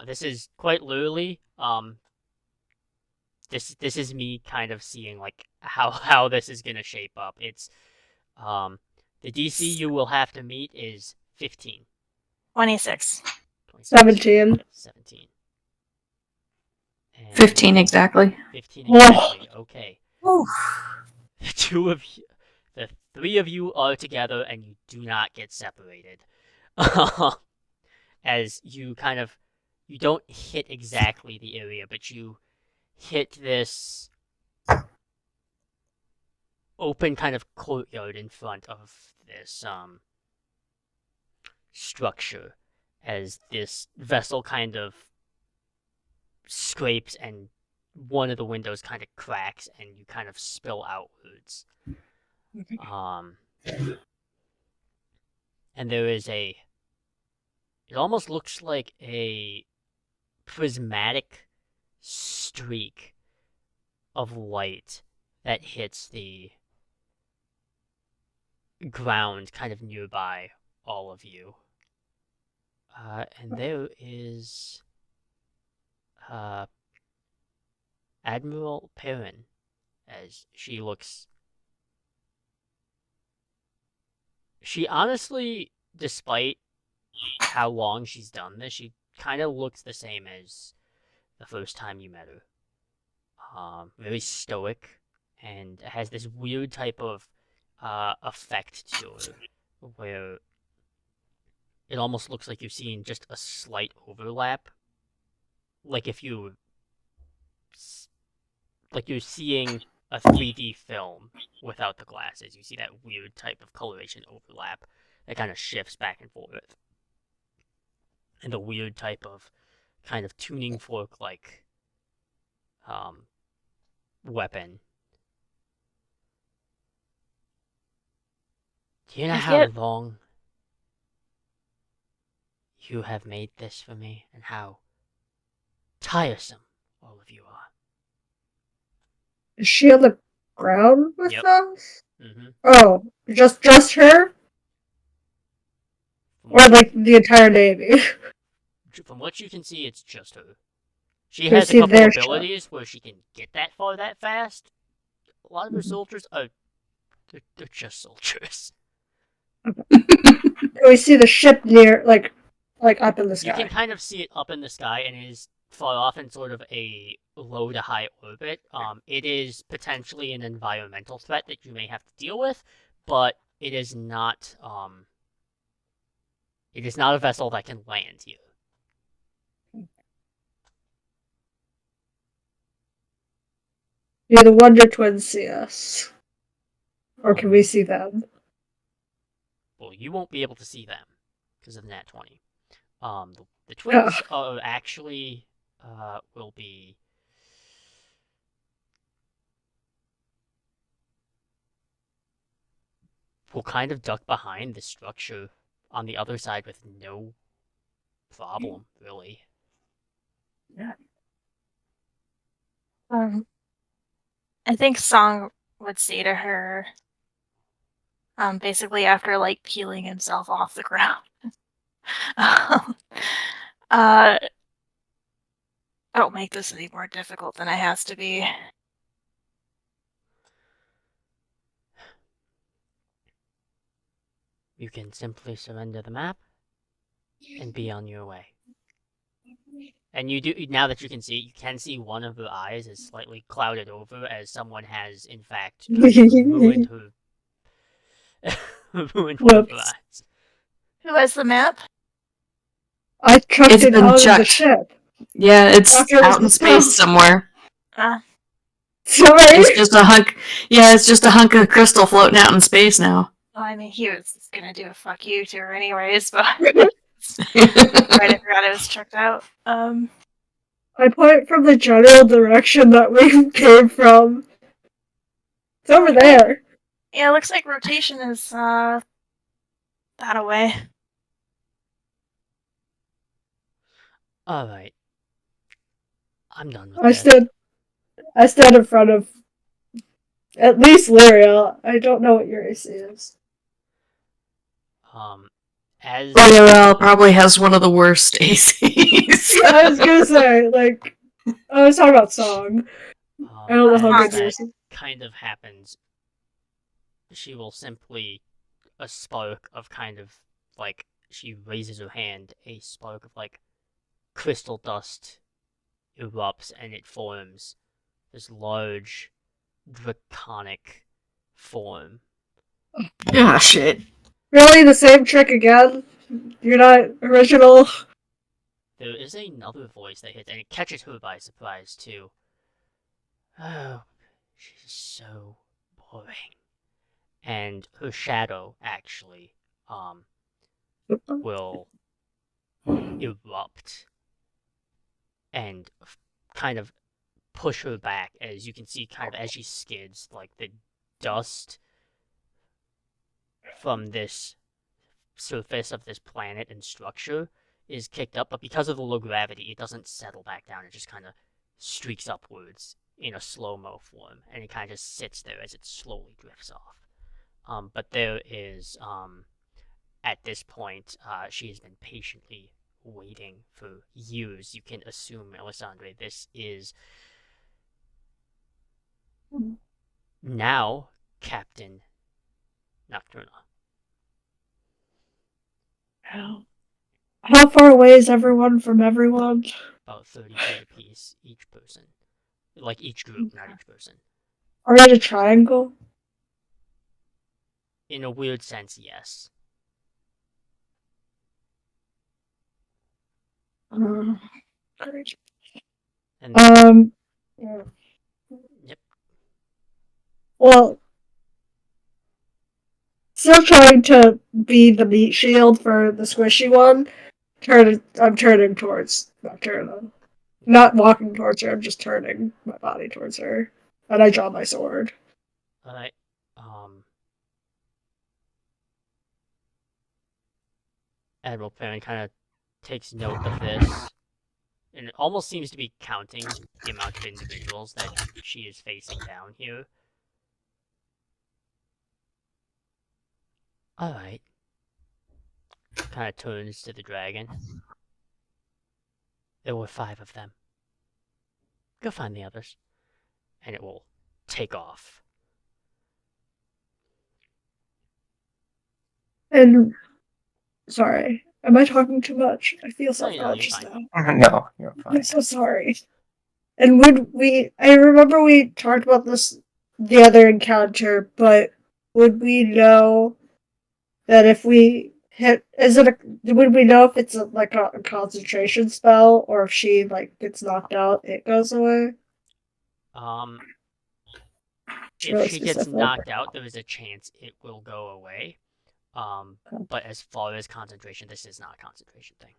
This is quite literally. This is me kind of seeing like how this is gonna shape up. It's the DC you will have to meet is 15. 26. 26, 17. 17. And 15 exactly. 15 Whoa. exactly. Okay. Oof. The three of you are together, and you do not get separated. As you you don't hit exactly the area, but you hit this open kind of courtyard in front of this structure, as this vessel kind of scrapes and one of the windows kind of cracks and you kind of spill outwards. And there is it almost looks like a prismatic streak of light that hits the ground kind of nearby all of you. And there is Admiral Perrin, as she looks. She honestly, despite how long she's done this, she kind of looks the same as the first time you met her. Very stoic, and has this weird type of effect to her, where it almost looks like you're seeing just a slight overlap. Like if you, like you're seeing a 3D film without the glasses. You see that weird type of coloration overlap that kind of shifts back and forth. And the weird type of kind of tuning fork like weapon. Do you know how long you have made this for me, and how tiresome all of you are? Is she on the ground with Yep. us? Mm-hmm. Oh, just her? Or like the entire Navy? From what you can see, it's just her. She We has a see couple their abilities where she can get that far that fast. A lot of her soldiers are they're just soldiers. We see the ship near, like up in the sky. You can kind of see it up in the sky, and it is far off in sort of a low to high orbit. It is potentially an environmental threat that you may have to deal with, but it is not a vessel that can land here. Do the Wonder Twins see us? Or can we see them? Well, you won't be able to see them because of Nat 20. The twins are actually will kind of duck behind the structure on the other side with no problem, really. Yeah. I think Song would say to her, basically after like peeling himself off the ground, don't make this any more difficult than it has to be. You can simply surrender the map and be on your way. And you do, now that you can see one of her eyes is slightly clouded over as someone has, in fact, ruined her, ruined one of her Whoops. eyes. Who has the map? I chucked It's it been out of the chucked. ship. Yeah, it's After it was out in space discussed. somewhere. Sorry. It's just a hunk. Yeah, it's just a hunk of crystal floating out in space now. Well, I mean, he was gonna do a fuck you to her anyways, but I forgot it was checked out. I point from the general direction that we came from. It's over there. Yeah, it looks like rotation is that away. Alright. I'm done with I this. stood in front of at least Liarel. I don't know what your AC is. As Liarel probably has one of the worst ACs. I was gonna say, like, I was talking about song. I don't know how as good yours that is. kind of happens, she will simply, a spark of kind of, like, she raises her hand, a spark of, like, crystal dust erupts and it forms this large, draconic form. Ah, shit. Really, the same trick again? You're not original? There is another voice that hits, and it catches her by surprise, too. Oh, she's so boring. And her shadow, actually, will erupt and kind of push her back, as you can see, kind of as she skids, like the dust from this surface of this planet and structure is kicked up, but because of the low gravity, it doesn't settle back down. It just kind of streaks upwards in a slow-mo form, and it kind of just sits there as it slowly drifts off. But there is, at this point, she has been patiently waiting for years. You can assume, Elysande, this is now Captain Nocturna. How far away is everyone from everyone? About 30 feet apiece, each person. Like each group, not each person. Are we at a triangle? In a weird sense, yes. Uh, And yep. Well, still trying to be the meat shield for the squishy one. I'm turning towards Nocturna. Not walking towards her, I'm just turning my body towards her. And I draw my sword. Alright. Admiral Perrin kind of takes note of this, and it almost seems to be counting the amount of individuals that she is facing down here. Alright. Kind of turns to the dragon. There were 5 of them. Go find the others. And it will take off. And sorry, am I talking too much? I feel No, you're self-conscious fine. now. No, you're fine. I'm so sorry. And I remember we talked about this the other encounter, but would we know that if we hit, would we know if it's like a concentration spell, or if she like gets knocked out, it goes away? If really she gets specific. knocked out, there is a chance it will go away. But as far as concentration, this is not a concentration thing.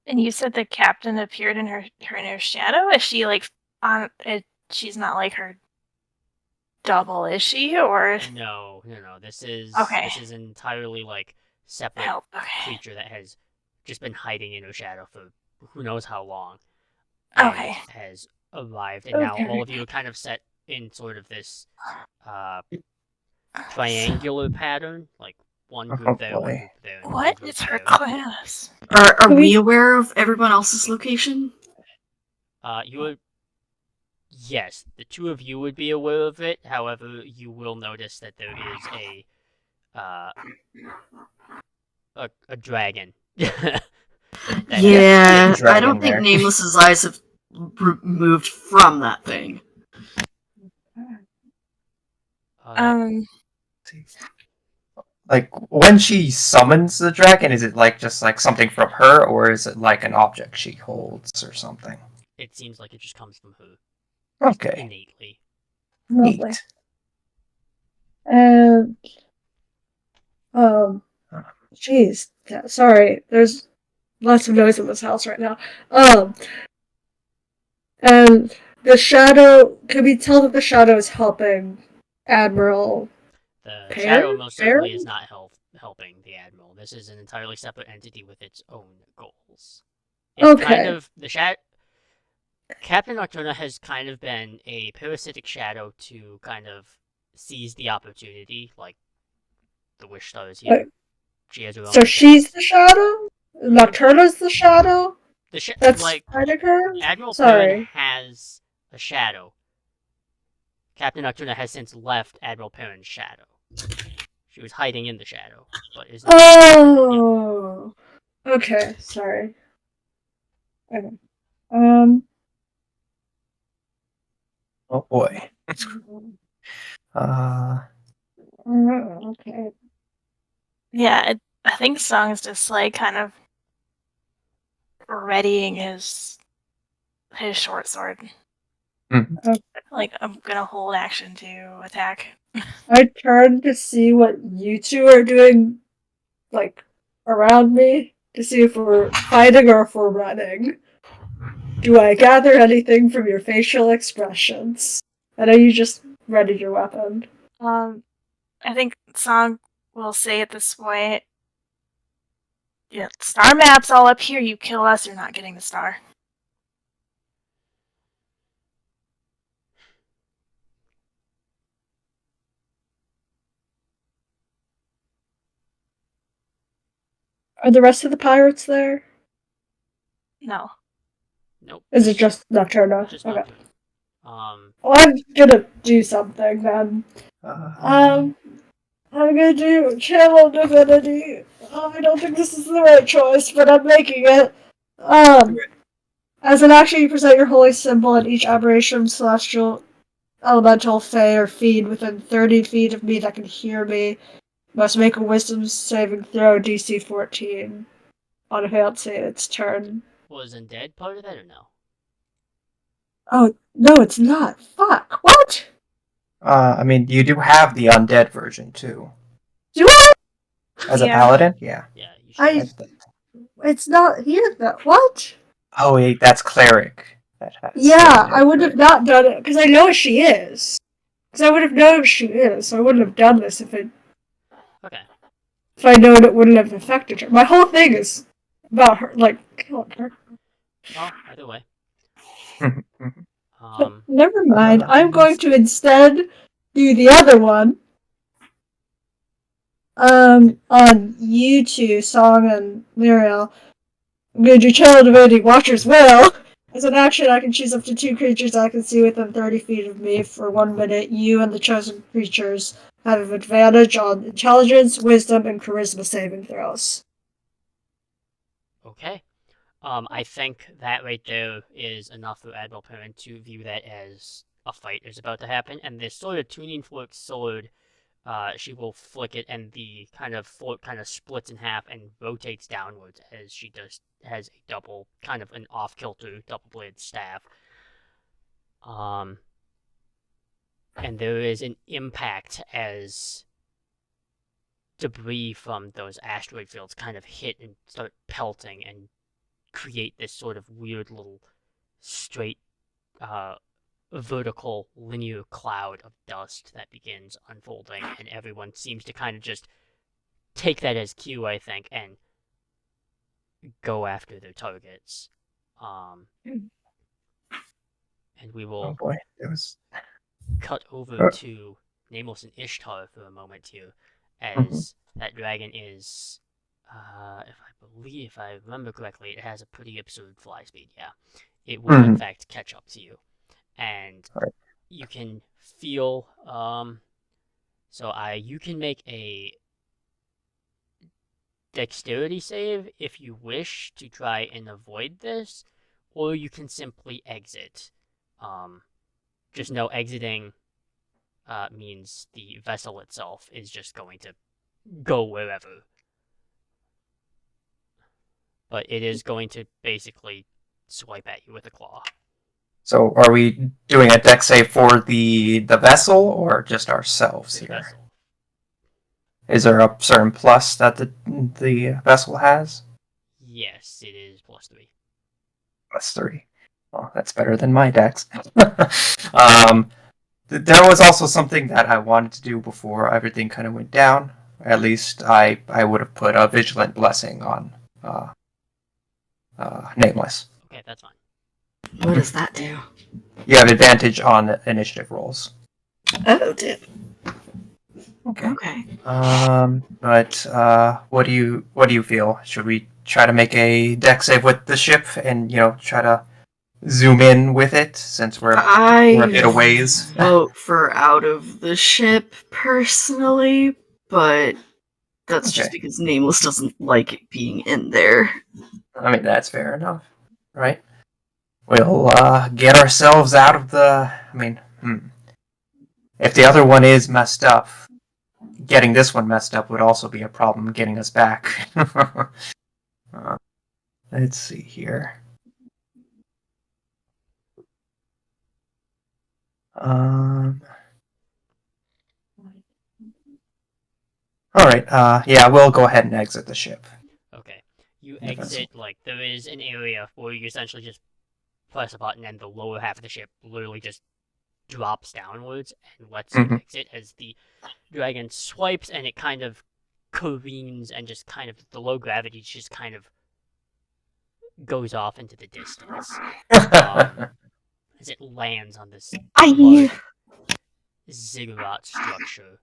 And you said the captain appeared in her shadow? Is she like on it? She's not like her double, is she? Or No. This is Okay. This is entirely like separate help? Okay. creature that has just been hiding in her shadow for who knows how long. And Okay. has arrived, and now Okay. all of you are kind of set in sort of this triangular pattern, like one Oh, group there, one boy. group there, and one What group is her there. class? Are Can we we- aware of everyone else's location? You would. Yes, the two of you would be aware of it. However, you will notice that there is uh, a dragon. That has Yeah, dragon I don't think there. Nameless's eyes have moved from that thing. Uh, Like when she summons the dragon, is it like just like something from her, or is it like an object she holds or something? it seems like it just comes from her Okay, innately. Lovely. neat. And jeez, sorry. There's lots of noise in this house right now. And the shadow. Can we tell that the shadow is helping Admiral? The Pear? shadow most certainly Pear? is not helping the admiral. This is an entirely separate entity with its own goals. It Okay. kind of Captain Nocturna has kind of been a parasitic shadow to kind of seize the opportunity, like the Wish Star is here. Wait. She has her own. So she's the shadow? Nocturna's the shadow? That's like fighting her? Admiral Sorry. Perrin has a shadow. Captain Nocturna has since left Admiral Perrin's shadow. She was hiding in the shadow, but is now. Oh. Okay, sorry. Okay. Oh boy. Okay. Yeah, I think Song's just like kind of readying his short sword. Mhm. Like, I'm gonna hold action to attack. I turned to see what you two are doing, like, around me, to see if we're fighting or if we're running. Do I gather anything from your facial expressions? I know you just readied your weapon. I think Song will say at this point, yeah, star map's all up here. You kill us, you're not getting the star. Are the rest of the pirates there? No. Nope. Is it just Nocturna? Just Okay. Nocturna. Well, I'm gonna do something then. I'm gonna do Channel Divinity. I don't think this is the right choice, but I'm making it. As an action, you present your holy symbol, and each aberration, celestial, elemental, fey, or fiend within 30 feet of me that can hear me must make a wisdom saving throw DC 14 on Fancy its turn. Was Undead part of that or no? Oh, no, it's not. Fuck. What? I mean, you do have the undead version too. Do I? As a Yeah. paladin? Yeah. Yeah, you should. It's not here, though. What? Oh wait, that's cleric. That has Yeah, undead, I would have right? not done it, because I know she is. Because I would have known she is, so I wouldn't have done this if Okay. I known it wouldn't have affected her. My whole thing is about her, like, killing her. Well, either way. Never mind. I'm going to instead do the other one. On you two, Song and Liarel. I'm going to do Channel Divinity Watcher's Will. As an action, I can choose up to 2 creatures I can see within 30 feet of me for 1 minute. You and the chosen creatures have an advantage on intelligence, wisdom, and charisma saving throws. Okay. I think that right there is enough for Admiral Perrin to view that as a fight is about to happen, and this sort of tuning fork sword, she will flick it, and the kind of fork kind of splits in half and rotates downwards as she has a double, kind of an off-kilter double-bladed staff. And there is an impact as debris from those asteroid fields kind of hit and start pelting and create this sort of weird little straight vertical linear cloud of dust that begins unfolding, and everyone seems to kind of just take that as cue, I think, and go after their targets. And we Oh will boy, it was. cut over to Nameless and Ishtar for a moment here, as that dragon is if I remember correctly, it has a pretty absurd fly speed. Yeah, it will in fact catch up to you, and Right. you can feel. You can make a dexterity save if you wish to try and avoid this, or you can simply exit. Just know exiting means the vessel itself is just going to go wherever. But it is going to basically swipe at you with a claw. So are we doing a dex save for the vessel or just ourselves The here? vessel. Is there a certain plus that the vessel has? Yes, it is +3. +3. Well, that's better than my dex. There was also something that I wanted to do before everything kind of went down. At least I would have put a vigilant blessing on Nameless. Okay, that's fine. What does that do? You have advantage on initiative rolls. Oh, damn. Okay. But what do you feel? Should we try to make a dex save with the ship and try to zoom in with it since we're a bit of ways? Vote for out of the ship personally, but that's just Okay. because Nameless doesn't like it being in there. I mean, that's fair enough, right? We'll get ourselves out of the. I mean, if the other one is messed up, getting this one messed up would also be a problem getting us back. Let's see here. All right. Yeah, we'll go ahead and exit the ship. Okay. You exit, there is an area where you essentially just press a button and the lower half of the ship literally just drops downwards and lets you exit as the dragon swipes and it kind of careens and just kind of, the low gravity just kind of goes off into the distance as it lands on this large ziggurat structure.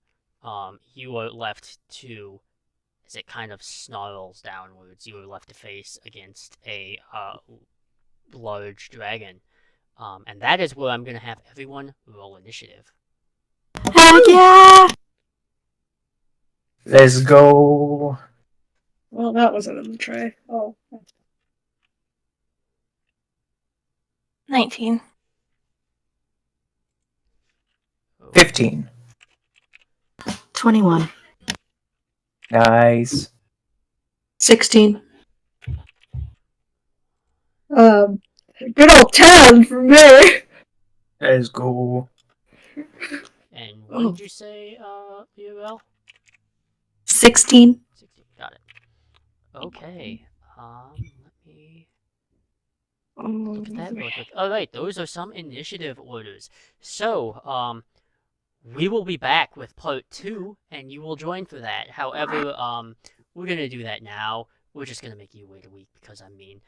You are left to, as it kind of snarls downwards, you are left to face against a large dragon. And that is where I'm going to have everyone roll initiative. Heck yeah! Let's go. Well, that wasn't in the tray. Oh. 19. 15. 21. Nice. 16. Good old 10 for me. Let's go. And what did you say, Liarel? 16. 16. Got it. Okay. Let me look at that real quick. Alright, those are some initiative orders. So, we will be back with part 2, and you will join for that. However, we're gonna do that now. We're just gonna make you wait a week because I'm mean.